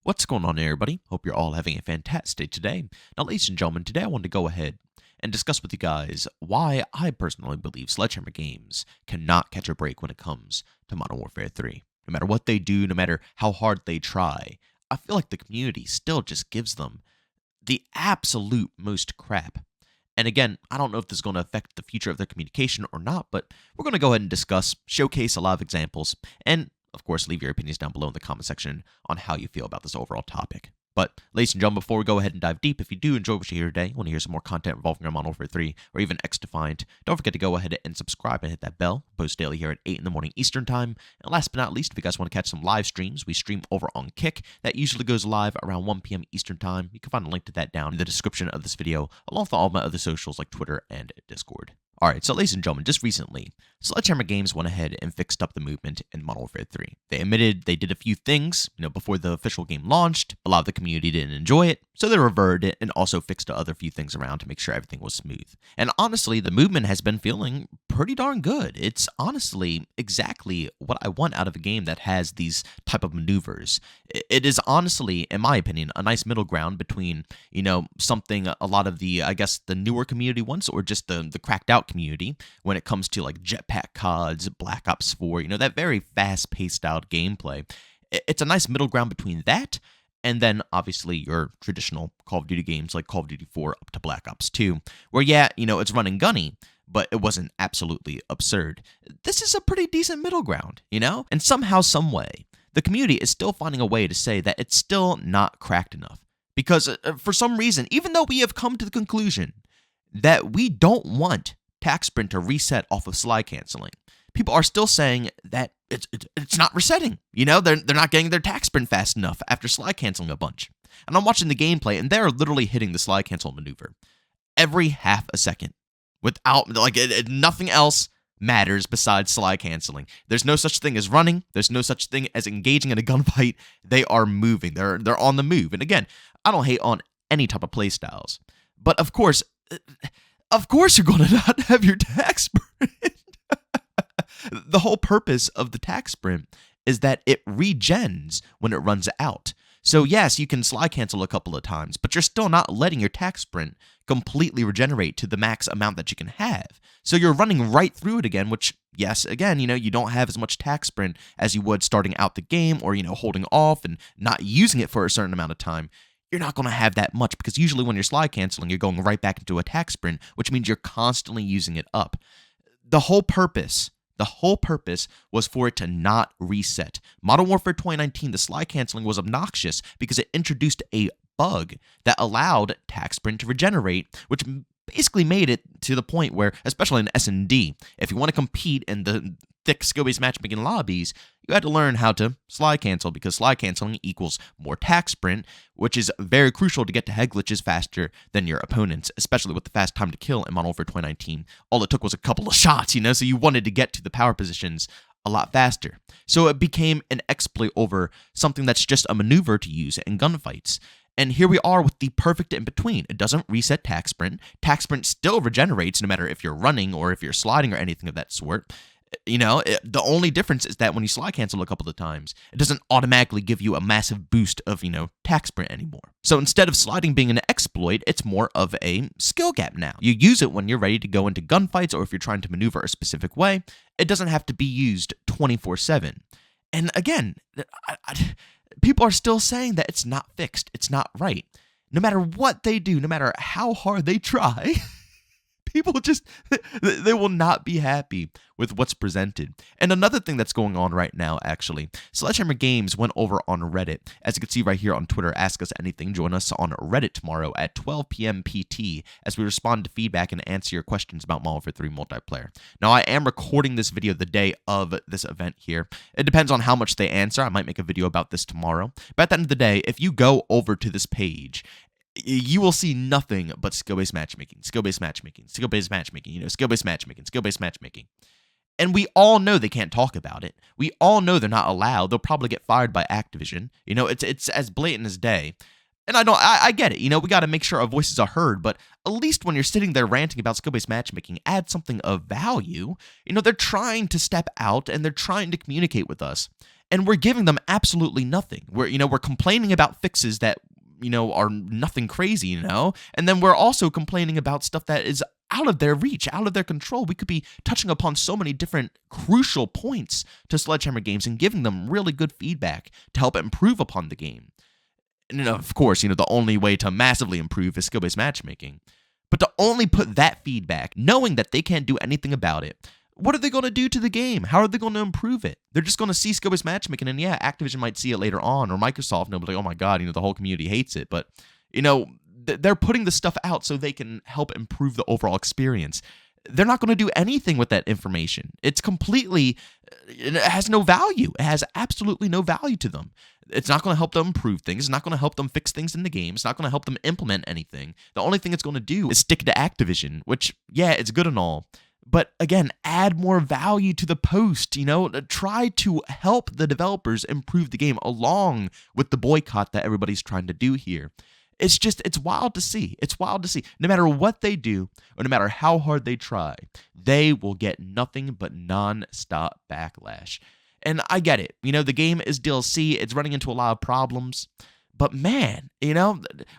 What's going on, everybody? Hope you're all having a fantastic day today. Now, ladies and gentlemen, today I wanted to go ahead and discuss with you guys why I personally believe Sledgehammer Games cannot catch a break when it comes to Modern Warfare 3. No matter what they do, no matter how hard they try, I feel like the community still just gives them the absolute most crap. And again, I don't know if this is going to affect the future of their communication or not, but we're going to go ahead and discuss, showcase a lot of examples, and of course, leave your opinions down below in the comment section on how you feel about this overall topic. But, ladies and gentlemen, before we go ahead and dive deep, if you do enjoy what you hear today, want to hear some more content involving Modern Warfare 3 or even X-Defiant, don't forget to go ahead and subscribe and hit that bell. Post daily here at 8 in the morning Eastern Time. And last but not least, if you guys want to catch some live streams, we stream over on Kick. That usually goes live around 1 p.m. Eastern Time. You can find a link to that down in the description of this video, along with all my other socials like Twitter and Discord. Alright, so ladies and gentlemen, just recently, Sledgehammer Games went ahead and fixed up the movement in Modern Warfare 3. They admitted they did a few things, before the official game launched. A lot of the community didn't enjoy it, so they reverted it and also fixed the other few things around to make sure everything was smooth. And honestly, the movement has been feeling pretty darn good. It's honestly exactly what I want out of a game that has these type of maneuvers. It is honestly, in my opinion, a nice middle ground between, something a lot of the, the newer community wants, or just the cracked out community when it comes to like jetpack CODs, Black Ops 4, that very fast-paced out gameplay. It's a nice middle ground between that and then obviously your traditional Call of Duty games like Call of Duty 4 up to Black Ops 2, where it's run and gunny, but it wasn't absolutely absurd. This is a pretty decent middle ground, And somehow, some way, the community is still finding a way to say that it's still not cracked enough. Because for some reason, even though we have come to the conclusion that we don't want tac sprint to reset off of slide canceling, people are still saying that it's not resetting. They're not getting their tac sprint fast enough after slide canceling a bunch. And I'm watching the gameplay, and they're literally hitting the slide cancel maneuver every half a second without, nothing else matters besides slide canceling. There's no such thing as running. There's no such thing as engaging in a gunfight. They are moving. They're on the move. And again, I don't hate on any type of play styles, but of course you're going to not have your tac sprint. The whole purpose of the tac sprint is that it regens when it runs out. So yes, you can slide cancel a couple of times, but you're still not letting your tac sprint completely regenerate to the max amount that you can have. So you're running right through it again, which, yes, again, you don't have as much tac sprint as you would starting out the game or, holding off and not using it for a certain amount of time. You're not going to have that much because usually when you're slide canceling, you're going right back into a tac sprint, which means you're constantly using it up. The whole purpose was for it to not reset. Modern Warfare 2019, the slide canceling was obnoxious because it introduced a bug that allowed tac sprint to regenerate, which basically made it to the point where, especially in S&D, if you want to compete in the thick skill-based matchmaking lobbies, you had to learn how to slide cancel because slide canceling equals more tac sprint, which is very crucial to get to head glitches faster than your opponents, especially with the fast time to kill in Modern Warfare 2019. All it took was a couple of shots, so you wanted to get to the power positions a lot faster. So it became an exploit over something that's just a maneuver to use in gunfights. And here we are with the perfect in-between. It doesn't reset tac sprint. Tac sprint still regenerates no matter if you're running or if you're sliding or anything of that sort. The only difference is that when you slide cancel a couple of times, it doesn't automatically give you a massive boost of, tac sprint anymore. So instead of sliding being an exploit, it's more of a skill gap now. You use it when you're ready to go into gunfights or if you're trying to maneuver a specific way. It doesn't have to be used 24/7. And again, people are still saying that it's not fixed. It's not right. No matter what they do, no matter how hard they try, people they will not be happy with what's presented. And another thing that's going on right now, actually, Sledgehammer Games went over on Reddit. As you can see right here on Twitter, Ask Us Anything. Join us on Reddit tomorrow at 12 p.m. PT as we respond to feedback and answer your questions about Modern Warfare 3 multiplayer. Now, I am recording this video the day of this event here. It depends on how much they answer. I might make a video about this tomorrow. But at the end of the day, if you go over to this page, you will see nothing but skill-based matchmaking, skill-based matchmaking, skill-based matchmaking, skill-based matchmaking, skill-based matchmaking. And we all know they can't talk about it. We all know they're not allowed. They'll probably get fired by Activision. It's as blatant as day. And I get it. We got to make sure our voices are heard, but at least when you're sitting there ranting about skill-based matchmaking, add something of value. They're trying to step out and they're trying to communicate with us. and we're giving them absolutely nothing. We're complaining about fixes that are nothing crazy, and then we're also complaining about stuff that is out of their reach, out of their control. We could be touching upon so many different crucial points to Sledgehammer games and giving them really good feedback to help improve upon the game. And of course, the only way to massively improve is skill-based matchmaking. But to only put that feedback, knowing that they can't do anything about it, what are they going to do to the game? How are they going to improve it? They're just going to see skill-based matchmaking, and yeah, Activision might see it later on, or Microsoft, and they'll be like, oh my god, the whole community hates it. But, they're putting the stuff out so they can help improve the overall experience. They're not going to do anything with that information. It has no value. It has absolutely no value to them. It's not going to help them improve things. It's not going to help them fix things in the game. It's not going to help them implement anything. The only thing it's going to do is stick to Activision, which, yeah, it's good and all. But again, add more value to the post, try to help the developers improve the game along with the boycott that everybody's trying to do here. It's wild to see. It's wild to see. No matter what they do, or no matter how hard they try, they will get nothing but non-stop backlash. And I get it. The game is DLC. It's running into a lot of problems. But man,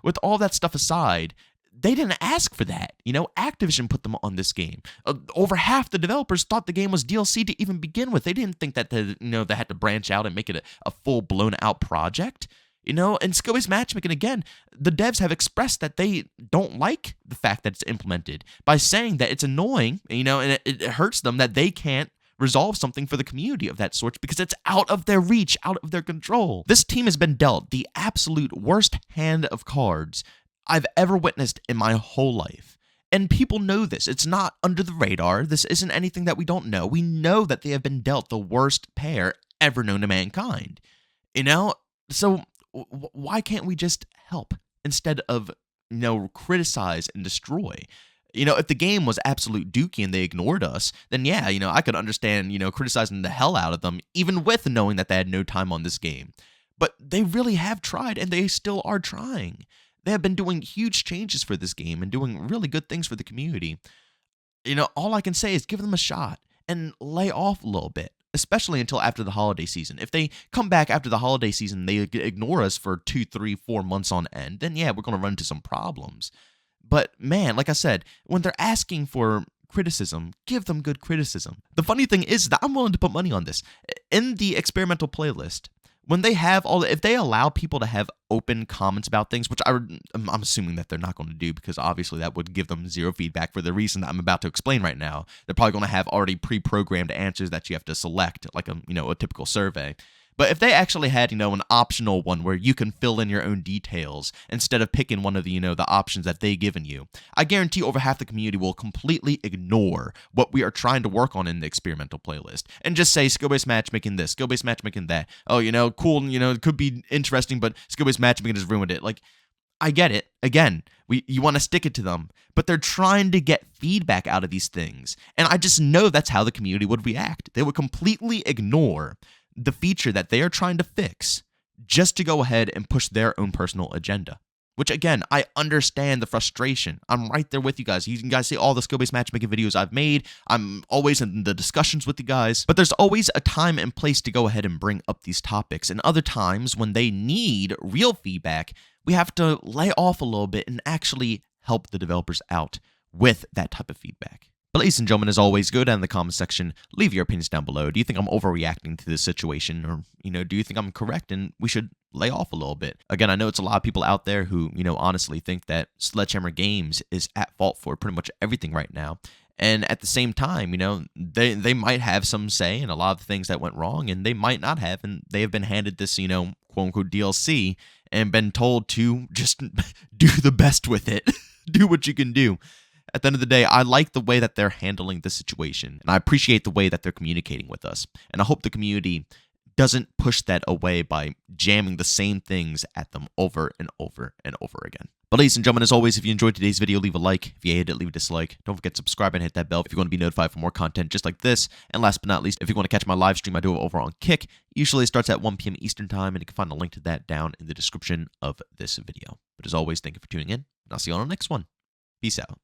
with all that stuff aside, they didn't ask for that. Activision put them on this game. Over half the developers thought the game was DLC to even begin with. They didn't think that they had to branch out and make it a full blown out project. And skill-based matchmaking, again, the devs have expressed that they don't like the fact that it's implemented by saying that it's annoying, and it hurts them that they can't resolve something for the community of that sort because it's out of their reach, out of their control. This team has been dealt the absolute worst hand of cards I've ever witnessed in my whole life. And people know this. It's not under the radar. This isn't anything that we don't know. We know that they have been dealt the worst pair ever known to mankind. So why can't we just help instead of, criticize and destroy? If the game was absolute dookie and they ignored us, then yeah, I could understand, criticizing the hell out of them, even with knowing that they had no time on this game. But they really have tried, and they still are trying. They have been doing huge changes for this game and doing really good things for the community. All I can say is give them a shot and lay off a little bit, especially until after the holiday season. If they come back after the holiday season, they ignore us for 2, 3, 4 months on end, then yeah, we're going to run into some problems. But man, like I said, when they're asking for criticism, give them good criticism. The funny thing is that I'm willing to put money on this. In the experimental playlist, when they have if they allow people to have open comments about things, which I'm assuming that they're not going to do because obviously that would give them zero feedback for the reason that I'm about to explain right now. They're probably going to have already pre-programmed answers that you have to select, like a typical survey. But if they actually had, an optional one where you can fill in your own details instead of picking one of the, the options that they've given you, I guarantee over half the community will completely ignore what we are trying to work on in the experimental playlist and just say skill-based matchmaking this, skill-based matchmaking that. Oh, cool, it could be interesting, but skill-based matchmaking has ruined it. Like, I get it. Again, you want to stick it to them, but they're trying to get feedback out of these things. And I just know that's how the community would react. They would completely ignore the feature that they are trying to fix just to go ahead and push their own personal agenda. Which, again, I understand the frustration. I'm right there with you guys. You guys see all the skill-based matchmaking videos I've made. I'm always in the discussions with you guys. But there's always a time and place to go ahead and bring up these topics. And other times, when they need real feedback, we have to lay off a little bit and actually help the developers out with that type of feedback. But ladies and gentlemen, as always, go down in the comment section, leave your opinions down below. Do you think I'm overreacting to this situation? Or, do you think I'm correct and we should lay off a little bit? Again, I know it's a lot of people out there who, honestly think that Sledgehammer Games is at fault for pretty much everything right now. And at the same time, they might have some say in a lot of the things that went wrong, and they might not have, and they have been handed this, quote-unquote DLC and been told to just do the best with it. Do what you can do. At the end of the day, I like the way that they're handling the situation, and I appreciate the way that they're communicating with us. And I hope the community doesn't push that away by jamming the same things at them over and over and over again. But ladies and gentlemen, as always, if you enjoyed today's video, leave a like. If you hated it, leave a dislike. Don't forget to subscribe and hit that bell if you want to be notified for more content just like this. And last but not least, if you want to catch my live stream, I do it over on Kick. Usually it starts at 1 p.m. Eastern Time, and you can find a link to that down in the description of this video. But as always, thank you for tuning in, and I'll see you on the next one. Peace out.